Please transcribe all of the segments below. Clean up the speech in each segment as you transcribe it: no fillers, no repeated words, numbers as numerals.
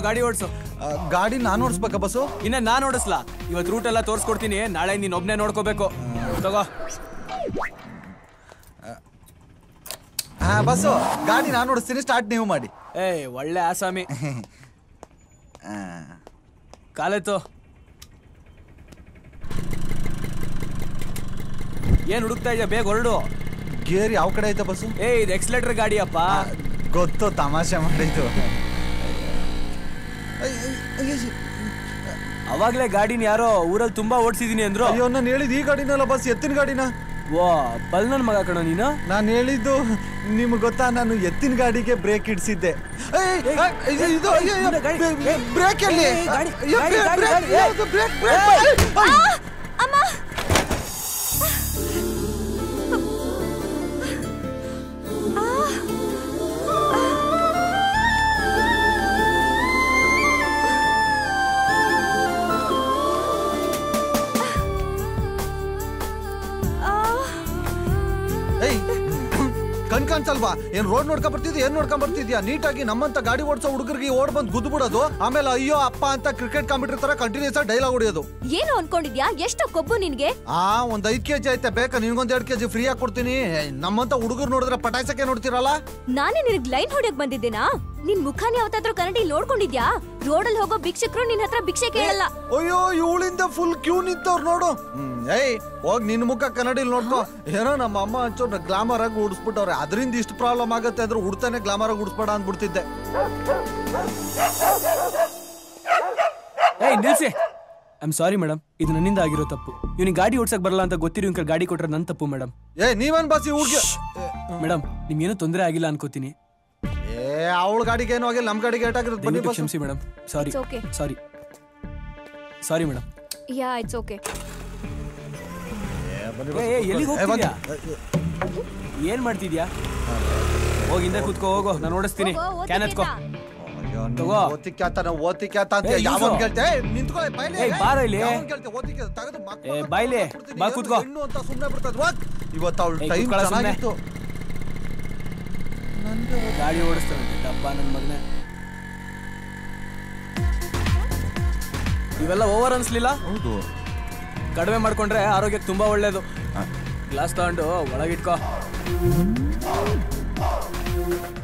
ಗಾಡಿ ಓಡಿಸು. ಗಾಡಿ ನಾನು ಓಡಿಸ್ಬೇಕಾ ಬಸ್ಸು? ಇನ್ನ ನಾನು ಓಡಿಸ್ಲಾ? ಇವತ್ತು ರೂಟ್ ಎಲ್ಲ ತೋರಿಸ್ಕೊಡ್ತೀನಿ, ನಾಳೆ ನೀನ್ ಒಬ್ನೇ ನೋಡ್ಕೋಬೇಕು. ತಗೋ. ಹಾ ಬಸ್ಸು, ಗಾಡಿ ನಾನು ಓಡಿಸ್ತೀನಿ, ಸ್ಟಾರ್ಟ್ ನೀವು ಮಾಡಿ. ಒಳ್ಳೆ ಆಸಾಮಿ. ಕಾಲೆತ್ತು. ಏನ್ ಹುಡುಕ್ತಾ ಇದೆಯಾ? ಬೇಗ ಹೊರಡು. ಗೇರ್ ಯಾವ ಕಡೆ ಐತೆ ಬಸ್ಸು? ಇದು ಎಕ್ಸಲೇಟರ್ ಗಾಡಿಯಪ್ಪ. ಗೊತ್ತು, ತಮಾಷೆ ಮಾಡಿದ್ದು. ಅವಾಗ್ಲೇ ಗಾಡಿನ ಯಾರೋ ಊರಲ್ಲಿ ತುಂಬಾ ಓಡಿಸಿದೀನಿ ಅಂದ್ರು. ಅಯ್ಯೋ, ನಾನು ಹೇಳಿದ್ ಈ ಗಾಡಿನಲ್ಲ ಬಸ್, ಎತ್ತಿನ ಗಾಡಿನ. ವಾ, ಬಲ್ ನನ್ ಮಗ ಕಣೋ ನೀನು. ನಾನು ಹೇಳಿದ್ದು ನಿಮ್ಗೆ ಗೊತ್ತಾ, ನಾನು ಎತ್ತಿನ ಗಾಡಿಗೆ ಬ್ರೇಕ್ ಇಡ್ಸಿದ್ದೆ. ಬ್ರೇಕ್ ಎಲ್ಲಿ? ಕಣ್ ಕಾಣ್ಸಲ್ವಾ? ಏನ್ ರೋಡ್ ನೋಡ್ಕೊಂಡ್ ಬರ್ತಿದ್ಯಾ? ಏನ್ ನೋಡ್ಕೊಂಡ್ ಬರ್ತಿದ್ಯಾ? ನೀಟಾಗಿ ನಮ್ಮಂತ ಗಾಡಿ ಓಡಿಸೋ ಹುಡುಗರಿಗೆ ಓಡ್ ಬಂದ್ ಗುದ್ದು ಬಿಡೋದು, ಆಮೇಲೆ ಅಯ್ಯೋ ಅಪ್ಪ ಅಂತ ಕ್ರಿಕೆಟ್ ಕಾಂಪಿಟೇಟರ್ ತರ ಕಂಟಿನ್ಯೂಸ್ ಆಗಿ ಡೈಲಾಗ್ ಹೊಡಿಯೋದು. ಏನು ಅನ್ಕೊಂಡಿದ್ಯಾ? ಎಷ್ಟು ಕೊಬ್ಬು ನಿನ್ಗೆ? ಒಂದ್ 5 kg ಐತೆ, ಬೇಕಾ ನಿನ್ಗೊಂದ್ 2 kg ಫ್ರೀ ಆಗಿ ಕೊಡ್ತೀನಿ. ನಮ್ಮಂತ ಹುಡುಗರು ನೋಡಿದ್ರೆ ಪಟಾಯಿಸಕ್ಕೆ ನೋಡ್ತಿರಲ್ಲ. ನಾನೇ ನಿನಗ್ ಲೈನ್ ಹೊಡಿಯಕ್ ಬಂದಿದ್ದೇನಾ? ನಿನ್ ಮುಖಾನ ಯಾವತ್ತಾದ್ರೂ ಕನ್ನಡಿ ನೋಡ್ಕೊಂಡಿದ್ಯಾ? ರೋಡಲ್ಲಿ ಹೋಗೋ ಭಿಕ್ಷಕರು ನಿನ್ ಹತ್ರ ಭಿಕ್ಷೆ ಕೇಳಲ್ಲ. ಅಯ್ಯೋ, ಇವಳಿಂದ ಫುಲ್ ಕ್ಯೂ ನಿಂತವ್ರು ನೋಡು. ಹೋಗ್ ನಿನ್ ಮುಖ ಕನ್ನಡಿಲಿ ನೋಡ್ಕೋ. ಏನೋ ನಮ್ಮ ಅಮ್ಮ ಹಂಚೋರ್ ಗ್ಲಾಮರ್ ಆಗಿ ಉಡ್ಸ್ಬಿಟ್ಟವ್ರೆ, ಅದರಿಂದ ಇಷ್ಟು ಪ್ರಾಬ್ಲಮ್ ಆಗತ್ತೆ ಅಂದ್ರೆ ಉಡ್ತಾನೆ ಗ್ಲಾಮರ್ ಆಗಿ ಉಡ್ಸ್ಬೇಡ ಅಂದ್ಬಿಡ್ತಿದ್ದೆ. ನಿಲ್ಸಿ. ಐಮ್ ಸಾರಿ ಮೇಡಮ್, ಇದು ನನ್ನಿಂದ ಆಗಿರೋ ತಪ್ಪು. ಇವ್ನಿಗೆ ಗಾಡಿ ಓಡ್ಸಕ್ ಬರಲ್ಲ ಅಂತ ಗೊತ್ತಿರೋ ಇವ್ನ ಗಾಡಿ ಕೊಟ್ರೆ ನನ್ ತಪ್ಪು ಮೇಡಮ್. ನೀವೇನ್ ಬಾಸಿ ಹುಡ್ಗಿ? ಮೇಡಮ್, ನಿಮ್ಗೇನು ತೊಂದರೆ ಆಗಿಲ್ಲ ಅನ್ಕೋತೀನಿ. ಅವಳ ಗಾಡಿಗೆ ಏನೋ ಆಗಿಲ್ಲ, ನಮ್ ಗಾಡಿಗೆ ಏಟಾಗಿರೋದು. ಬನ್ನಿ ಕ್ಷಮಿಸಿ madam. Sorry sorry sorry madam. Yeah, it's okay. ಎಲ್ಲಿಗೆ ಹೋಗ್ತಿದ್ಯಾ? ಏನ್ ಮಾಡ್ತಿದ್ಯಾ? ಹೋಗಿ ಹಿಂದೆ ಕೂತ್ಕೋ, ಹೋಗೋ, ನಾನು ಓಡಿಸ್ತೀನಿ. ಕ್ಯಾನ್ ಎತ್ಕೋ. ಬಾಯ್ಲಿ ಬಾ, ಕೂತ್ಕೋ. ಇವತ್ತು ಅವಳು ಟೈಮ್ ಚೆನ್ನಾಗಿತ್ತು. ಗಾಡಿ ಓಡಿಸ್ತಾನೆ ಡಬ್ಬ ನನ್ ಮಗನೇ. ಇವೆಲ್ಲ ಓವರ್ ಅನ್ಸ್ಲಿಲ್ಲ? ಹೌದು. ಕಡಿಮೆ ಮಾಡ್ಕೊಂಡ್ರೆ ಆರೋಗ್ಯಕ್ಕೆ ತುಂಬಾ ಒಳ್ಳೇದು. ಗ್ಲಾಸ್ ತಗೊಂಡು ಒಳಗಿಟ್ಕೋ.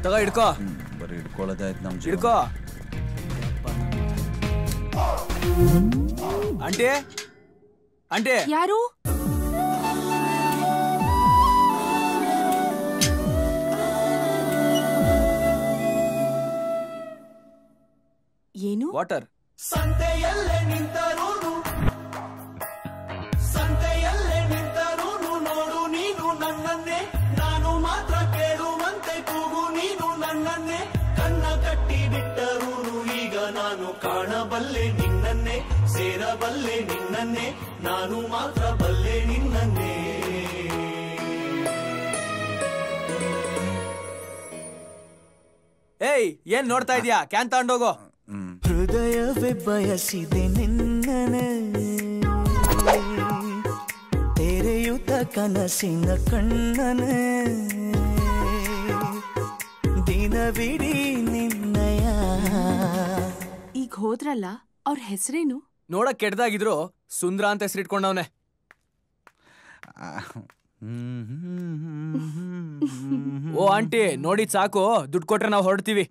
ತಗೋ, ಇಡ್ಕೋ. ಬರೀ ಇಟ್ಕೊಳ್ಳೋದಾಯ್ತು ನಮ್ ಜೀವನ. ಇಡ್ಕೋ. Aunty, aunty. ಯಾರು? ಏನು? ವಾಟರ್. ಸಂತೆಯಲ್ಲೇ ನಿಂತರೂನು ನೋಡು ನೀನು ನನ್ನನ್ನೇ, ನಾನು ಮಾತ್ರ ಕೇಳುವಂತೆ ಕೂಗು ನೀನು ನನ್ನನ್ನೇ. ಕಣ್ಣ ಕಟ್ಟಿ ಬಿಟ್ಟರೂನು ಈಗ ನಾನು ಕಾಣಬಲ್ಲೆ ನಿನ್ನನ್ನೇ, ಸೇರಬಲ್ಲೆ ನಿನ್ನನ್ನೇ, ನಾನು ಮಾತ್ರ ಬಲ್ಲೆ ನಿನ್ನನ್ನೇ. ಏನ್ ನೋಡ್ತಾ ಇದ್ಯಾ? ಕ್ಯಾನ್ ತಗೊಂಡೋಗೋ. ಹೃದಯವೇ ಬಯಸಿದೆ ನಿನ್ನನೆ, ತೆರೆಯುತ್ತ ಕನಸಿನ ಕಣ್ಣನೆ, ದಿನವಿಡೀ ನಿನ್ನಯ. ಈಗ ಹೋದ್ರಲ್ಲ, ಅವ್ರ ಹೆಸರೇನು? ನೋಡಕ್ ಕೆಟ್ಟದಾಗಿದ್ರು ಸುಂದ್ರ ಅಂತ ಹೆಸರಿಟ್ಕೊಂಡವನೆ. ಓ ಆಂಟಿ, ನೋಡಿ ಸಾಕು, ದುಡ್ಡು ಕೊಟ್ರೆ ನಾವು ಹೊರಡ್ತೀವಿ.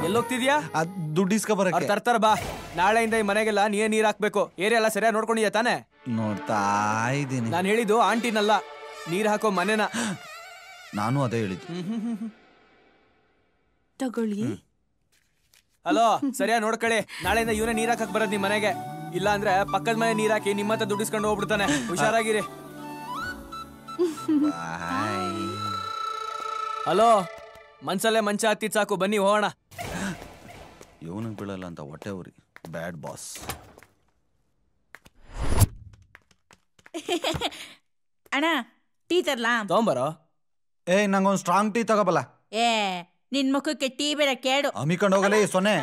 ಎಲ್ಲೋಗ್ತಿದ್ಯಾ? ದುಡ್ಡು ಇಸ್ಕೊಬರಕ್ಕೆ ತರ್ತಾರ ಬಾ. ನಾಳೆಯಿಂದ ಈ ಮನೆಗೆಲ್ಲ ನೀರ್ ಹಾಕ್ಬೇಕು. ಏರಿಯಾ ಎಲ್ಲ ಸರಿಯಾಗಿ ನೋಡ್ಕೊಂಡಿದ್ಯಾ ತಾನೆ? ನೋಡ್ತಾ ಇದ್ದೀನಿ. ನಾನು ಹೇಳಿದ್ದು ಆಂಟಿನಲ್ಲ, ನೀರ್ ಹಾಕೋ ಮನೆನ. ನಾನು ಅದೇ ಹೇಳಿದ್ದು. ತಗೊಳ್ಳಿ. ಹಲೋ, ಸರಿಯಾಗಿ ನೋಡ್ಕೊಳ್ಳಿ. ನಾಳೆಯಿಂದ ಇವನೇ ನೀರ್ ಹಾಕಕ್ ಬರೋದ್ ನಿಮ್ ಮನೆಗೆ. ಇಲ್ಲ ಅಂದ್ರೆ ಪಕ್ಕದ ಮನೆ ನೀರ್ ಹಾಕಿ ನಿಮ್ಮತ್ತ ದುಡ್ಡಿಸ್ಕೊಂಡು ಹೋಗ್ಬಿಡ್ತಾನೆ. ಹುಷಾರಾಗಿರಿ. ಹಲೋ, ಮನ್ಸಲ್ಲೇ ಮಂಚ ಹತ್ತಿದ್ ಸಾಕು, ಬನ್ನಿ ಹೋಗೋಣ. ಇವನಿಗೆ ಬೀಳಲ್ಲ ಅಂತ ಹೊಟ್ಟೆ ಉರಿ. ಬ್ಯಾಡ್ ಬಾಸ್. ಅಣ್ಣ, ಟೀ ತರ್ಲಾ? ತಗೊಂಬರೋ. ನಂಗೊಂದು ಸ್ಟ್ರಾಂಗ್ ಟೀ ತಗೋಬಲ್ಲ. ನಿನ್ ಮುಖಕ್ಕೆ ಟೀ ಬೇರೆ ಕೇಡು. ಅಮ್ಮಿಕೊಂಡು ಹೋಗಲೇ ಸೊನ್ನೆ.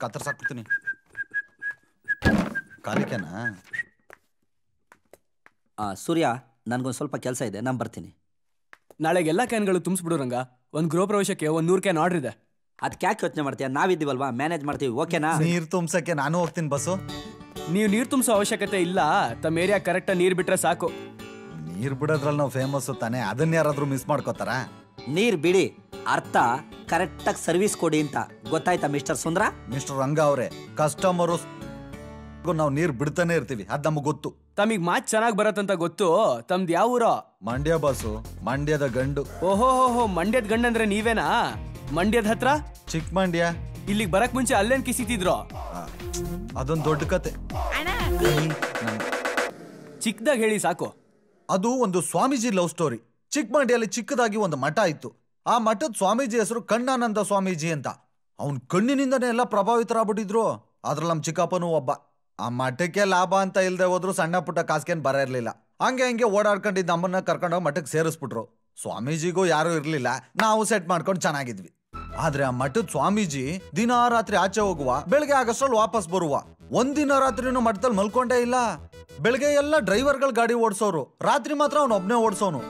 ಕತ್ತರ್ಸಾಕ್ಬಿಡ್ತೀನಿ. ಸೂರ್ಯ, ನನಗೊಂದು ಸ್ವಲ್ಪ ಕೆಲಸ ಇದೆ, ನಾನು ಬರ್ತೀನಿ. ನಾಳೆಗೆ ಎಲ್ಲ ಕ್ಯಾನ್ಗಳು ತುಂಬಿಸ್ಬಿಡು ರಂಗ. ಒಂದು ಗೃಹ ಪ್ರವೇಶಕ್ಕೆ 100 ಕ್ಯಾನ್ ಆರ್ಡರ್ ಇದೆ. ಅದಕ್ಕೆ ಯಾಕೆ ಯೋಚನೆ ಮಾಡ್ತೀಯ? ನಾವಿದ್ದೀವಲ್ವಾ, ಮ್ಯಾನೇಜ್ ಮಾಡ್ತೀವಿ. ಓಕೆನಾ? ನೀರ್ ತುಂಬಸಕ್ಕೆ ನಾನು ಹೋಗ್ತೀನಿ ಬಸ್ಸು. ನೀವು ನೀರು ತುಂಬಿಸೋ ಅವಶ್ಯಕತೆ ಇಲ್ಲ. ತಮ್ಮ ಏರಿಯಾ ಕರೆಕ್ಟಾಗಿ ನೀರು ಬಿಟ್ರೆ ಸಾಕು. ನೀರ್ ಬಿಡೋದ್ರಲ್ಲಿ ನಾವು ಫೇಮಸ್ ತಾನೆ, ಅದನ್ನ ಯಾರಾದ್ರೂ ಮಿಸ್ ಮಾಡ್ಕೋತಾರ? ನೀರು ಬಿಡಿ, ಅರ್ಥ ಕರೆಕ್ಟಾಗಿ ಸರ್ವಿಸ್ ಕೊಡಿ ಅಂತ. ಗೊತ್ತಾಯ್ತಾ ಮಿಸ್ಟರ್ ಸುಂದ್ರ? ಮಿಸ್ಟರ್ ರಂಗ ಅವರೇ, ಕಸ್ಟಮರು ನಾವು ನೀರ್ ಬಿಡ್ತಾನೆ ಇರ್ತೀವಿ, ಅದ್ ನಮಗ್ ಗೊತ್ತು. ತಮಗ್ ಮಾತ್ ಚೆನ್ನಾಗ್ ಬರತ್ತಂತ ಗೊತ್ತು. ತಮ್ದು ಯಾವ ಊರೋ? ಮಂಡ್ಯ ಬಸ್ಸು, ಮಂಡ್ಯದ ಗಂಡು. ಓಹೋ ಮಂಡ್ಯದ ಗಂಡ ಅಂದ್ರೆ ನೀವೇನಾ? ಮಂಡ್ಯದ ಹತ್ರ ಚಿಕ್ಕ ಮಂಡ್ಯ. ಇಲ್ಲಿಗೆ ಬರಕ್ ಮುಂಚೆ ಅಲ್ಲೇನ್ ಕಿಸಿತಿದ್ರು? ಅದೊಂದು ದೊಡ್ಡ ಕತೆ. ಚಿಕ್ಕದಾಗ ಹೇಳಿ ಸಾಕು. ಅದು ಒಂದು ಸ್ವಾಮೀಜಿ ಲವ್ ಸ್ಟೋರಿ. ಚಿಕ್ಕಮಂಡಿಯಲ್ಲಿ ಚಿಕ್ಕದಾಗಿ ಒಂದು ಮಠ ಇತ್ತು. ಆ ಮಠದ ಸ್ವಾಮೀಜಿ ಹೆಸರು ಕಣ್ಣಾನಂದ ಸ್ವಾಮೀಜಿ ಅಂತ. ಅವನ್ ಕಣ್ಣಿನಿಂದನೇ ಎಲ್ಲ ಪ್ರಭಾವಿತರಾಗ್ಬಿಟ್ಟಿದ್ರು. ಅದ್ರಲ್ಲಿ ನಮ್ ಚಿಕ್ಕಪ್ಪನೂ ಒಬ್ಬ. ಆ ಮಠಕ್ಕೆ ಲಾಭ ಅಂತ ಇಲ್ದೆ ಹೋದ್ರು ಸಣ್ಣ ಪುಟ್ಟ ಕಾಸ್ಕೇನ್ ಬರ ಇರ್ಲಿಲ್ಲ. ಹಂಗೆ ಓಡಾಡ್ಕೊಂಡಿದ್ದ ನಮ್ಮನ್ನ ಕರ್ಕೊಂಡೋಗಿ ಮಠಕ್ಕೆ ಸೇರಿಸ್ಬಿಟ್ರು. ಸ್ವಾಮೀಜಿಗೂ ಯಾರು ಇರ್ಲಿಲ್ಲ, ನಾವು ಸೆಟ್ ಮಾಡ್ಕೊಂಡು ಚೆನ್ನಾಗಿದ್ವಿ. ಆದ್ರೆ ಆ ಮಠದ ಸ್ವಾಮೀಜಿ ದಿನ ರಾತ್ರಿ ಆಚೆ ಹೋಗುವ, ಬೆಳಗ್ಗೆ ಆಗಷ್ಟರಲ್ಲಿ ವಾಪಸ್ ಬರುವ. ಒಂದಿನ ರಾತ್ರಿನೂ ಮಠದಲ್ಲಿ ಮಲ್ಕೊಂಡೇ ಇಲ್ಲ. ಬೆಳಗ್ಗೆ ಎಲ್ಲ ಡ್ರೈವರ್ಗಳ ಗಾಡಿ ಓಡಿಸೋರು, ರಾತ್ರಿ ಮಾತ್ರ ಅವ್ನ ಒಬ್ನೇ ಓಡಿಸೋನು.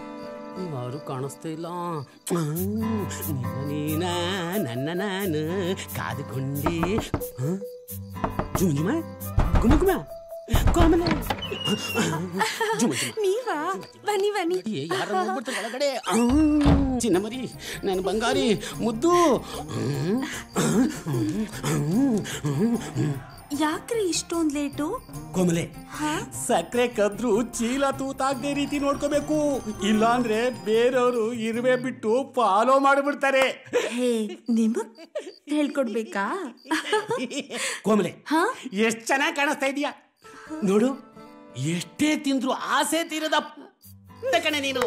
ಯಾರು ಕಾಣಿಸ್ತಾ ಇಲ್ಲ. ನೀನ ನನ್ನ ನಾನು ಕಾದುಕೊಂಡೆ. ಜುಮ ಗುಮ ಗುಮ ಕೋಮಲೆ ನೀವಾ? ಬನ್ನಿ ಬನ್ನಿ. ಯಾರು ನೋಡ್ಬಿಡ್ತಾರೆ ಒಳಗಡೆ. ಚಿನ್ನ ಮರಿ, ನನ್ನ ಬಂಗಾರಿ ಮುದ್ದು. ಯಾಕ್ರಿ ಇಷ್ಟೊಂದ್ ಲೇಟು? ಕೋಮಲೆ, ಸಕ್ಕರೆ ಕದ್ರು ಚೀಲ ತೂತಾಗದೆ ರೀತಿ ನೋಡ್ಕೋಬೇಕು. ಇಲ್ಲಾಂದ್ರೆ ಬೇರೆಯವರು ಇರುವೆ ಬಿಟ್ಟು ಫಾಲೋ ಮಾಡಿಬಿಡ್ತಾರೆ. ನಿಮಗ್ ಹೇಳ್ಕೊಡ್ಬೇಕಾ? ಕೋಮಲೆ, ಎಷ್ಟ್ ಚೆನ್ನಾಗಿ ಕಾಣಿಸ್ತಾ ಇದೀಯಾ ನೋಡು. ಎಷ್ಟೇ ತಿಂದ್ರು ಆಸೆ ತೀರದ ಕಣೆ ನೀನು.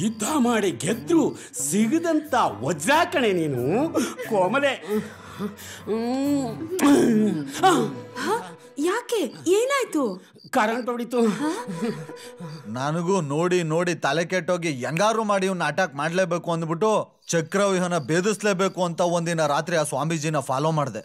ಯುದ್ಧ ಮಾಡಿ ಗೆದ್ರು ಸಿಗದಂತ ವಜ್ರ ಕಣೆ ನೀನು ಕೋಮಲೆ. ಯಾಕೆ, ಏನಾಯ್ತು? ಕರೆಂಟ್ ಹೊಡಿತು. ನನಗೂ ನೋಡಿ ನೋಡಿ ತಲೆ ಕೆಟ್ಟೋಗಿ ಹೆಂಗಾರು ಮಾಡಿ ಇವ್ನ ಅಟ್ಯಾಕ್ ಮಾಡ್ಲೇಬೇಕು ಅಂದ್ಬಿಟ್ಟು ಚಕ್ರವ್ಯೂಹನ ಭೇದಿಸ್ಲೇಬೇಕು ಅಂತ ಒಂದಿನ ರಾತ್ರಿ ಆ ಸ್ವಾಮೀಜಿನ ಫಾಲೋ ಮಾಡಿದೆ.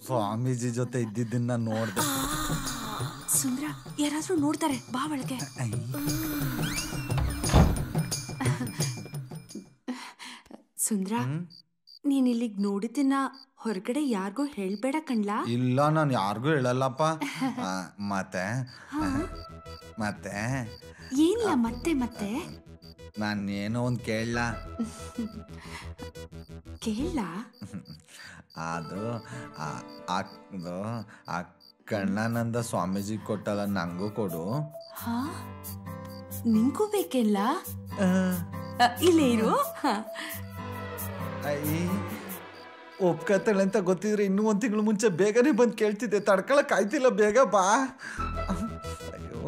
ಸ್ವಾಮೀಜಿ ಜೊತೆ ಇದ್ದಿದ್ದನ್ನ ನೋಡ್ದೆ. ಸುಂದ್ರ, ಯಾರಾದ್ರೂ ನೋಡ್ತಾರೆ, ಬಾ ಒಳಗೆ. ಸುಂದ್ರ, ನೀನ್ ಇಲ್ಲಿಗ್ ನೋಡಿದ್ದನ್ನ ಹೊರಗಡೆ ಯಾರಿಗೂ ಹೇಳ್ಬೇಡ ಕಣ್ಲಾ. ಇಲ್ಲ, ನಾನು ಯಾರಿಗೂ ಹೇಳಲ್ಲಪ್ಪ. ಮತ್ತೆ ಮತ್ತೆ ಏನಿಲ್ಲ. ಮತ್ತೆ ಮತ್ತೆ ನಾನೇನೋ ಒಂದು ಕೇಳಲ್ಲ. ಕೇಳ? ಅದು ಆ ಕಣ್ಣಾನಂದ ಸ್ವಾಮೀಜಿ ಕೊಟ್ಟಲ್ಲ, ನಂಗೂ ಕೊಡು. ನಿಂಗೂ ಬೇಕೆಲ್ಲ? ಇಲ್ಲೇ ಇರು. ಒಪ್ಕತ್ತಾಳೆ ಅಂತ ಗೊತ್ತಿದ್ರೆ ಇನ್ನೂ 1 ತಿಂಗಳು ಮುಂಚೆ ಬೇಗನೆ ಬಂದು ಕೇಳ್ತಿದ್ದೆ. ತಡ್ಕೊಳಕ್ ಆಯ್ತಿಲ್ಲ, ಬೇಗ ಬಾ. ಅಯ್ಯೋ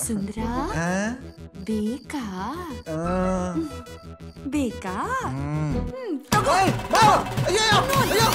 ಸುಂದ್ರ, ಬೇಕಾ? ಬೇಕಾ? ಅಯ್ಯೋ